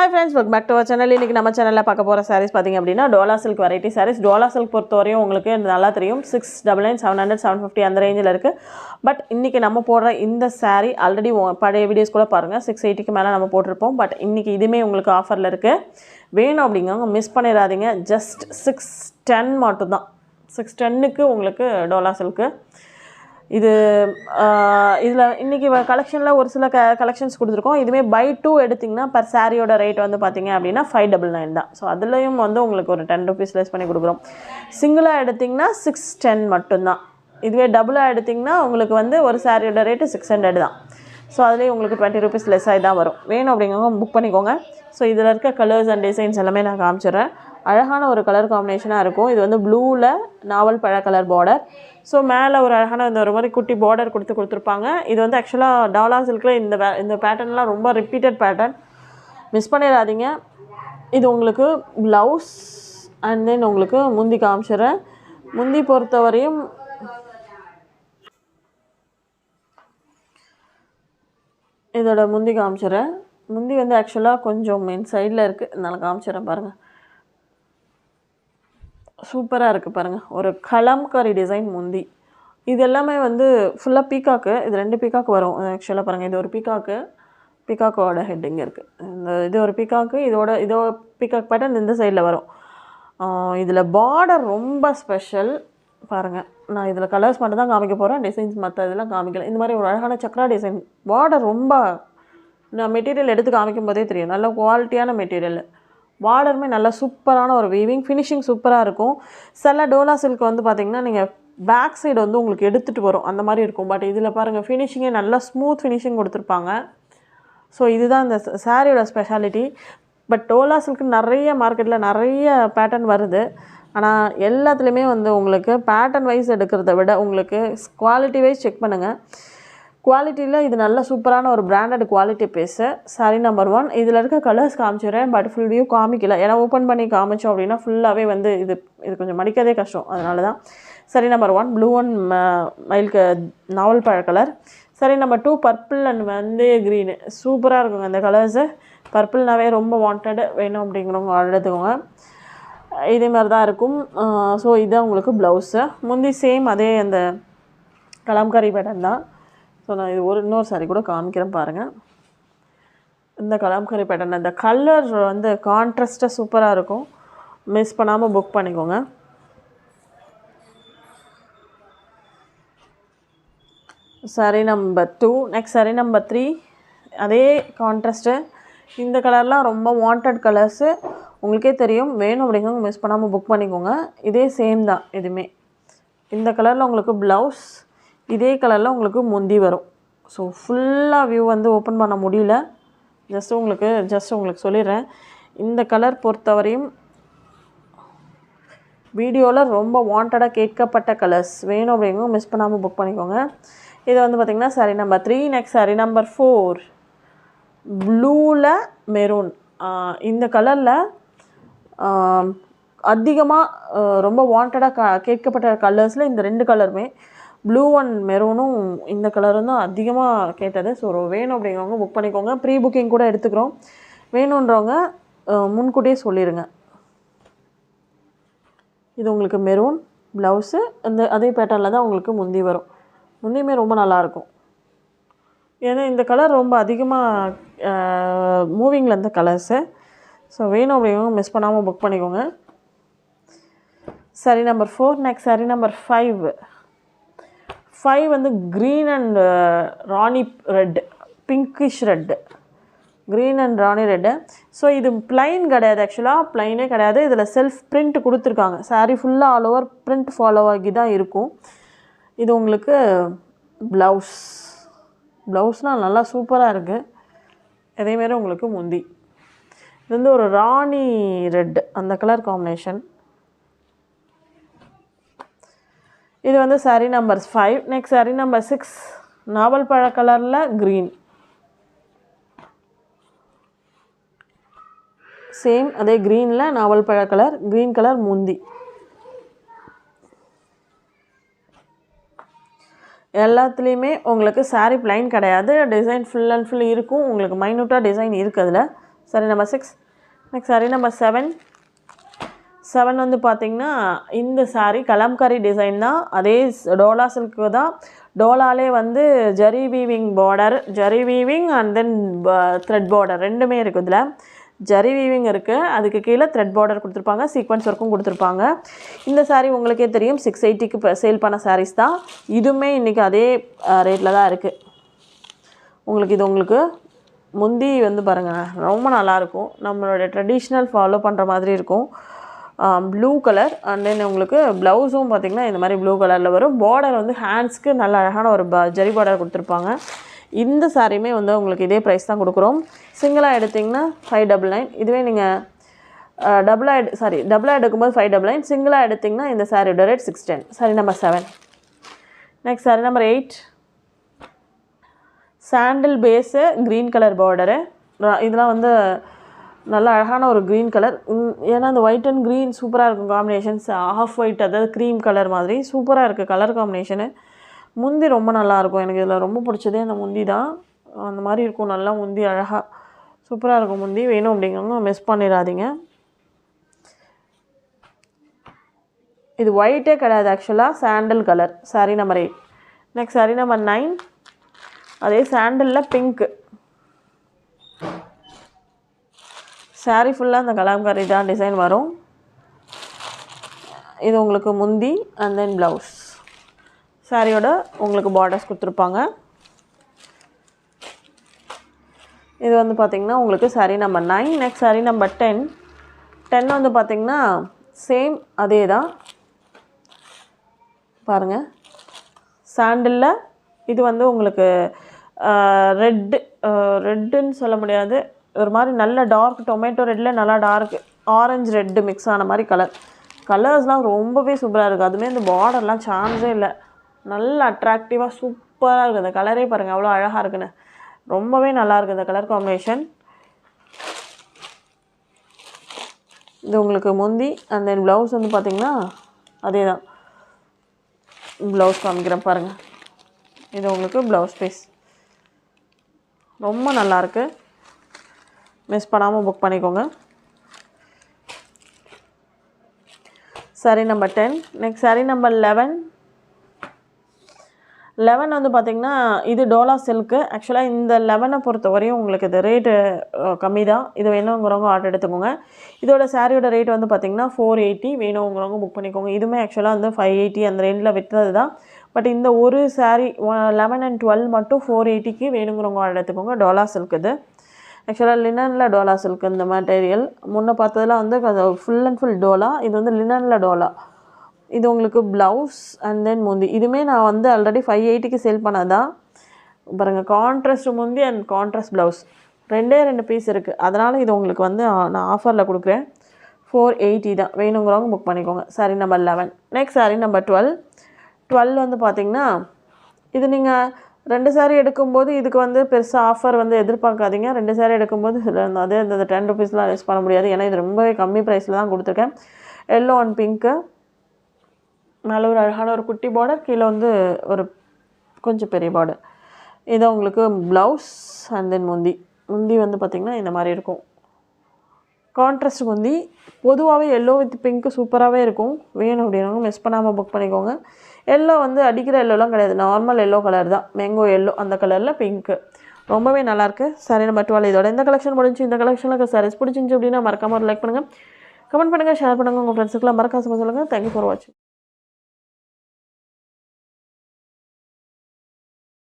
Hi friends, welcome back to our channel. இன்னைக்கு நம்ம சேனல்ல பார்க்க போற sarees பாத்தீங்க அப்படினா Dola silk variety sarees. Dola silk பொறுத்தவரையும் உங்களுக்கு நல்லா தெரியும் 699 700 750 அந்த ரேஞ்சில இருக்கு. பட் இன்னைக்கு நம்ம போடுற இந்த saree ஆல்ரெடி பழைய வீடியோஸ் கூட பாருங்க 680 க்கு மேல நம்ம போட்டுருப்போம். பட் இன்னைக்கு இதுமே உங்களுக்கு ஆஃபர்ல இருக்கு. வேணும் அப்படிங்கங்க மிஸ் பண்ணிராதீங்க. just 610 மட்டும் தான். 610 க்கு உங்களுக்கு டோலா silk இது இதுல இன்னைக்கு கலெக்ஷன்ல ஒரு சில கலெக்ஷன்ஸ் கொடுத்திருக்கோம். இதுமே பை 2 எடுத்தீங்கன்னா per சாரியோட ரேட் வந்து பாத்தீங்க அப்படினா 599 தான். சோ அதுலயும் வந்து உங்களுக்கு ஒரு 10 rupees லெஸ் பண்ணி கொடுக்குறோம். சிங்கிளா எடுத்தீங்கன்னா 610 மட்டும் தான். இதுவே டபுளா எடுத்தீங்கன்னா உங்களுக்கு வந்து ஒரு சாரியோட ரேட் 600 தான். சோ அதுலயே உங்களுக்கு 20 rupees லெஸ் ஆயி தான் வரும். வேணும் அப்படிங்கறவங்க புக் பண்ணிக்கோங்க. சோ இதுல இருக்க கலர்ஸ் அண்ட் டிசைன்ஸ் எல்லாமே நான் காமிச்சறேன். அழகான ஒரு கலர் காம்பினேஷனா இருக்கும். இது வந்து ப்ளூல நாவல் பழ கலர் border. சோ மேல ஒரு அழகான இந்த ஒரு மாதிரி குட்டி border கொடுத்திருப்பாங்க. இது வந்து एक्चुअली டோலா silkல இந்த பேட்டர்ன்லாம் ரொம்ப ரிப்பீட்டட் பேட்டர்ன். மிஸ் பண்ணிராதீங்க. இது உங்களுக்கு ப்ளவுஸ் and then உங்களுக்கு முந்தி காமிச்சறேன். முந்தி பொறுத்தவரையும் இதோட முந்தி காமிச்சறேன். முந்தி வந்து एक्चुअली கொஞ்சம் மெயின் சைடுல இருக்கு. நான் காமிச்சறேன் பாருங்க. சூப்பரா இருக்கு பாருங்க. ஒரு கலம்காரி டிசைன் முந்தி. இது எல்லாமே வந்து ஃபுல்லா பீகாக். இது ரெண்டு பீகாக் வரும். एक्चुअली பாருங்க இது ஒரு பீகாக். பீகாக்கோட ஹெட்டிங் இருக்கு. இது ஒரு பீகாக். இதோ பீகாக் பேட்டர்ன் இந்த சைடுல வரும். இதுல border ரொம்ப ஸ்பெஷல் பாருங்க. நான் இதுல கலர்ஸ் மட்டும் தான் காமிக்க போறேன். டிசைன்ஸ் மத்த இதெல்லாம் காமிக்கல. இந்த மாதிரி ஒரு அழகான சக்ரா டிசைன். border ரொம்ப நான் மெட்டீரியல் எடுத்து காமிக்கும்போதே தெரியும். நல்ல குவாலிட்டியான மெட்டீரியல். பார்டருமே நல்ல சூப்பரான ஒரு வீவிங் ஃபினிஷிங் சூப்பரா இருக்கும். சில டோலா silk வந்து பாத்தீங்கன்னா நீங்க பேக் சைடு வந்து உங்களுக்கு எடுத்துட்டு வரும். அந்த மாதிரி இருக்கும். பட் இதுல பாருங்க ஃபினிஷிங்கே நல்ல ஸ்மூத் ஃபினிஷிங் கொடுத்திருப்பாங்க. சோ இதுதான் இந்த சாரியோட ஸ்பெஷாலிட்டி. பட் டோலா silk நிறைய மார்க்கெட்ல நிறைய பேட்டர்ன் வருது. ஆனா எல்லாத்துலயுமே வந்து உங்களுக்கு பேட்டர்ன் வைஸ் எடுக்கிறத விட உங்களுக்கு குவாலிட்டி வைஸ் செக் பண்ணுங்க. குவாலிட்டில இது நல்ல சூப்பரான ஒரு branded quality piece. Sari number 1. இதுல இருக்க கலர்ஸ் காமிச்சறேன். பட் ஃபுல் வியூ காமிக்கல. ஏனா ஓபன் பண்ணி காமிச்சோம் அப்படினா ஃபுல்லாவே வந்து இது கொஞ்சம் மடிக்கதே கஷ்டம். அதனால தான். சாரி நம்பர் 1 ப்ளூ அண்ட் மைல்க் நாவல் பழ colour. Sorry number 2 purple and வந்து green. சூப்பரா இருக்குங்க அந்த கலர்ஸ். பர்பிள்னாவே ரொம்ப வாண்டட். வேணும் அப்படிங்கறவங்க ஆர்டர் எடுத்துக்கோங்க. இதே மாதிரி தான் இருக்கும். சோ இது உங்களுக்கு ப்ளவுஸ். முந்தி சேம் அதே அந்த கலம்காரி பேட்டர்ன் தான். சோ நான் இது இன்னொரு சாரி கூட காமிக்கிறேன் பாருங்க. இந்த கலம்காரி பேட்டர்ன் அந்த கலர் வந்து கான்ட்ராஸ்டா சூப்பரா இருக்கும். மிஸ் பண்ணாம புக் பண்ணிக்கோங்க. Sorry number 2. Next sari number 3. அதே கான்ட்ராஸ்ட். இந்த கலர்லாம் ரொம்ப வாண்டட் கலர்ஸ். உங்களுக்கே தெரியும். வேணும் அப்படிங்கறவங்க மிஸ் பண்ணாம புக் பண்ணிக்கோங்க. இதே சேம் தான் இதுமே. இந்த கலர்ல உங்களுக்கு ப்ளவுஸ் இதே கலர்ல உங்களுக்கு முந்தி வரும். சோ ஃபுல்லா வியூ வந்து ஓபன் பண்ண முடியல. ஜஸ்ட் உங்களுக்கு சொல்லிறேன். இந்த கலர் பொறுத்தவரையும் வீடியோல ரொம்ப வாண்டடா கேட்கப்பட்ட கலர்ஸ். வேணும் அப்படிங்கறவங்க மிஸ் பண்ணாம புக் பண்ணிக்கோங்க. இது வந்து பாத்தீங்கன்னா sari number 3. Next sari number 4. ப்ளூல மெரூன். இந்த கலர்ல அதிகமா ரொம்ப வாண்டடா கேட்கப்பட்ட கலர்ஸ்ல இந்த ரெண்டு கலருமே ப்ளூ அண்ட் மெரூனும் இந்த கலரும் தான் அதிகமா கேட்டது. சோ வேணும் அப்படிங்கறவங்க புக் பண்ணிக்கோங்க. ப்ரீ புக்கிங் கூட எடுத்துக்கிறோம். வேணும்ன்றவங்க முன்கூட்டியே சொல்லிருங்க. இது உங்களுக்கு மெரூன் ப்ளவுஸ் அதே பேட்டர்ன்ல தான் உங்களுக்கு முந்தி வரும். முந்தியுமே ரொம்ப நல்லா இருக்கும். ஏன்னா இந்த கலர் ரொம்ப அதிகமா மூவிங்ல இருந்த கலர்ஸ். சோ வேணும் அப்படிங்கறவங்க மிஸ் பண்ணாம புக் பண்ணிக்கோங்க. Sorry number 4. Next sari number 5. 5 வந்து green and Rani red pinkish red. green and Rani red. So இது plain கிடையாது. एक्चुअली plainே கிடையாது. இதுல செல்ஃப் பிரிண்ட் கொடுத்திருக்காங்க. saree ஃபுல்லா ஆல் ஓவர் பிரிண்ட் ஃபாலோ ஆகி தான் இருக்கும். இது உங்களுக்கு ப்ளவுஸ். ப்ளவுஸ்னா நல்லா சூப்பரா இருக்கு. அதே மாதிரி உங்களுக்கு முந்தி. இது வந்து ஒரு ராணி ரெட் அந்த கலர் காம்பினேஷன். இது வந்து sorry number 5. Next sari number 6. நாவல் பழ கலர்ல green. சேம் அதே greenல நாவல் பழ கலர். green கலர் முந்தி. எல்லாத்துலயுமே உங்களுக்கு saree plain கிடையாது. டிசைன் ஃபுல் அண்ட் ஃபுல் இருக்கும். உங்களுக்கு மைனூட்டா டிசைன் இருக்கு அதுல. Sorry number 6. Next sari number 7. 7 வந்து பார்த்திங்கன்னா இந்த சாரீ கலம்காரி டிசைன் தான். அதே டோலா சில்க்கு தான். டோலாலே வந்து zari weaving border, zari weaving and then thread border ரெண்டுமே இருக்குது. இதில் ஜரி வீவிங் இருக்குது, அதுக்கு கீழே த்ரெட் பார்டர் கொடுத்துருப்பாங்க, சீக்வன்ஸ் ஒர்க்கும் கொடுத்துருப்பாங்க. இந்த சாரீ உங்களுக்கே தெரியும் 680க்கு சேல் பண்ண சாரீஸ் தான். இதுவுமே இன்றைக்கி அதே ரேட்டில் தான் இருக்குது. உங்களுக்கு முந்தி வந்து பாருங்கள் ரொம்ப நல்லாயிருக்கும். நம்மளோட ட்ரெடிஷ்னல் ஃபாலோ பண்ணுற மாதிரி இருக்கும். ப்ளூ கலர் அண்ட் தென் உங்களுக்கு ப்ளவுஸும் பார்த்திங்கன்னா இந்த மாதிரி ப்ளூ கலரில் வரும். பார்டர் வந்து ஹேண்ட்ஸ்க்கு நல்ல அழகான ஒரு ஜரி பார்டர் கொடுத்துருப்பாங்க. இந்த சாரியுமே வந்து உங்களுக்கு இதே ப்ரைஸ் தான் கொடுக்குறோம். சிங்கிளாக எடுத்திங்கன்னா 599. இதுவே நீங்கள் டபுளாக எடுக்கும்போது 599. சிங்கிளாக எடுத்திங்கன்னா இந்த சாரியோட rate 610. Sorry number 7. Next sari number 8. சாண்டில் பேஸு க்ரீன் கலர் பார்டரு. இதெல்லாம் வந்து நல்ல அழகான ஒரு க்ரீன் கலர். ஏன்னா இந்த ஒயிட் அண்ட் க்ரீன் சூப்பராக இருக்கும் காம்பினேஷன்ஸ். ஆஃப் ஒயிட் அதாவது க்ரீம் கலர் மாதிரி சூப்பராக இருக்குது கலர் காம்பினேஷனு. முந்தி ரொம்ப நல்லாயிருக்கும். எனக்கு இதில் ரொம்ப பிடிச்சதே அந்த முந்தி தான். அந்த மாதிரி இருக்கும் நல்லா முந்தி அழகாக சூப்பராக இருக்கும். முந்தி வேணும் அப்படிங்கிறவங்க மிஸ் பண்ணிடாதீங்க. இது ஒயிட்டே கிடையாது ஆக்சுவலாக, சாண்டில் colour. Sorry number 8. Next sari number 9. அதே சாண்டலில் பிங்க்கு. சாரீ ஃபுல்லாக அந்த கலாம்காரி தான் டிசைன் வரும். இது உங்களுக்கு முந்தி அண்ட் தென் ப்ளவுஸ். சாரியோட உங்களுக்கு பார்டர்ஸ் கொடுத்துருப்பாங்க. இது வந்து பார்த்திங்கன்னா உங்களுக்கு sari number 9. Next sari number 10. 10 வந்து பார்த்திங்கன்னா சேம் அதே தான் பாருங்கள். சாண்டிலில் இது வந்து உங்களுக்கு ரெட்டுன்னு சொல்ல முடியாது, ஒரு மாதிரி நல்ல டார்க் டொமேட்டோ ரெட்டில் நல்லா டார்க் ஆரஞ்சு ரெட்டு மிக்ஸ் ஆன மாதிரி கலர்ஸ்லாம் ரொம்பவே சூப்பராக இருக்குது. அதுவுமே இந்த பார்டர்லாம் சான்ஸே இல்லை, நல்ல அட்ராக்டிவாக சூப்பராக இருக்குது. அந்த கலரே பாருங்கள் அவ்வளோ அழகாக இருக்குன்னு. ரொம்பவே நல்லாயிருக்கு இந்த கலர் காம்பினேஷன். இது உங்களுக்கு முந்தி அண்ட் தென் ப்ளவுஸ் வந்து பார்த்திங்கன்னா அதே தான். ப்ளவுஸ் காமிக்கிறேன் பாருங்கள். இது உங்களுக்கு ப்ளவுஸ் பீஸ் ரொம்ப நல்லாயிருக்கு. மிஸ் பண்ணாமல் புக் பண்ணிக்கோங்க. Sorry number 10. Next sari number 11. 11 வந்து பார்த்திங்கன்னா இது டோலா சில்க்கு. ஆக்சுவலாக இந்த 11 பொறுத்த வரையும் உங்களுக்கு இது ரேட்டு கம்மி தான். இது வேணுங்கிறவங்க ஆர்டர் எடுத்துக்கோங்க. இதோட சாரியோட ரேட் வந்து பார்த்திங்கன்னா 480. வேணுங்கிறவங்க புக் பண்ணிக்கோங்க. இதுவுமே ஆக்சுவலாக வந்து 580 அந்த ரேஞ்சில் விற்றது தான். பட் இந்த ஒரு சாரீ 11 and 12 மட்டும் 480க்கு வேணுங்கிறவங்க ஆர்டர் எடுத்துக்கோங்க. டோலா சில்க் இது. ஆக்சுவலாக லினனில் டோலா சில்க் இந்த மெட்டீரியல். முன்னே பார்த்ததில் வந்து ஃபுல் அண்ட் ஃபுல் டோலா. இது வந்து லினனில் டோலா. இது உங்களுக்கு ப்ளவுஸ் அண்ட் தென் முந்தி. இதுவுமே நான் வந்து ஆல்ரெடி 580க்கு சேல் பண்ணதான் பாருங்கள். கான்ட்ராஸ்ட் முந்தி அண்ட் கான்ட்ராஸ்ட் ப்ளவுஸ் ரெண்டு பீஸ் இருக்குது. அதனால் இது உங்களுக்கு வந்து நான் ஆஃபரில் கொடுக்குறேன். 480 தான். வேணுங்கிறவங்க புக் பண்ணிக்கோங்க. Sorry number 11. Next sari number 12. 12 வந்து பார்த்திங்கன்னா இது நீங்கள் 2 சாரீ எடுக்கும்போது இதுக்கு வந்து பெருசாக ஆஃபர் வந்து எதிர்பார்க்காதீங்க. 2 சாரீ எடுக்கும்போது அதே இந்த 10 ருபீஸ்லாம் லெஸ் பண்ண முடியாது. ஏன்னா இது ரொம்பவே கம்மி ப்ரைஸில் தான் கொடுத்துருக்கேன். Yellow and pink. மேலே ஒரு அழகான ஒரு குட்டி பார்டர், கீழே வந்து ஒரு கொஞ்சம் பெரிய பார்டர். இது உங்களுக்கு ப்ளவுஸ் அண்ட் தென் முந்தி வந்து பார்த்திங்கன்னா இந்த மாதிரி இருக்கும். கான்ட்ராஸ்ட் முந்தி. பொதுவாகவே எல்லோ வித் பிங்க்கு சூப்பராகவே இருக்கும். வேணும் அப்படின்னா மிஸ் பண்ணாமல் புக் பண்ணிக்கோங்க. எல்லோ வந்து அடிக்கிற எல்லோலாம் கிடையாது, நார்மல் எல்லோ கலர் தான். மேங்கோ எல்லோ அந்த கலரில் பிங்க்கு. ரொம்பவே நல்லாயிருக்கு. Sorry number 12. இதோட இந்த கலெக்ஷன் முடிஞ்சு. இந்த கலெக்ஷனில் சாரீஸ் பிடிச்சிருந்துச்சி அப்படின்னா மறக்காமல் ஒரு லைக் பண்ணுங்கள், கமெண்ட் பண்ணுங்கள், ஷேர் பண்ணுங்கள். உங்கள் ஃப்ரெண்ட்ஸுக்கெல்லாம் மறக்காம சொல்லுங்கள். தேங்க்யூ ஃபார் வாட்சிங்.